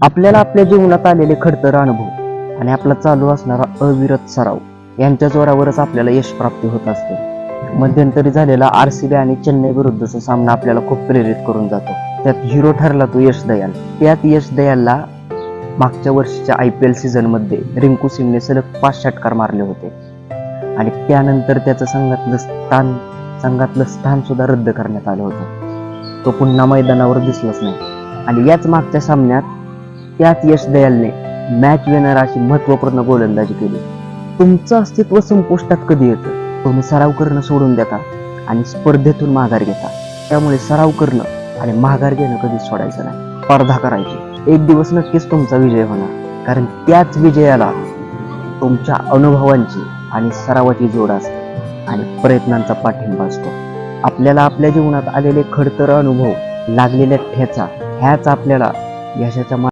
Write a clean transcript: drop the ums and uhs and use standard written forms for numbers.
आपल्याला आपल्या जीवनात आलेले खडतर अनुभव आणि आपला चालू असणारा अविरत सराव यांच्या जोरावरच आपल्याला यश प्राप्ती होत असते. मध्यंतरी झालेला RCB आणि चेन्नई विरुद्धचा सामना आपल्याला खूप प्रेरित करून जातो. त्यात हिरो ठरला तो यश दयाल. त्यात यश दयालला मागच्या वर्षीच्या IPL सीझन मध्ये रिंकू सिंगने सलग 5 षटकार मारले होते आणि त्यानंतर त्याचं संघातलं स्थान सुद्धा रद्द करण्यात आलं होतं. तो पुन्हा मैदानावर दिसलाच नाही आणि याच मागच्या सामन्यात त्याच यश दयालने मॅच विनर अशी महत्त्वपूर्ण गोलंदाजी केली. तुमचं अस्तित्व संपुष्टात कधी येतं? तुम्ही सराव करणं सोडून देता आणि स्पर्धेतून माघार घेता. त्यामुळे सराव करणं आणि माघार घेणं कधीच सोडायचं नाही. स्पर्धा करायची. एक दिवस नक्कीच तुमचा विजय होणार, कारण त्याच विजयाला तुमच्या अनुभवांची आणि सरावाची जोड असते आणि प्रयत्नांचा पाठिंबा असतो. आपल्याला आपल्या जीवनात आलेले खडतर अनुभव, लागलेल्या ठेचा ह्याच आपल्याला यशाच्या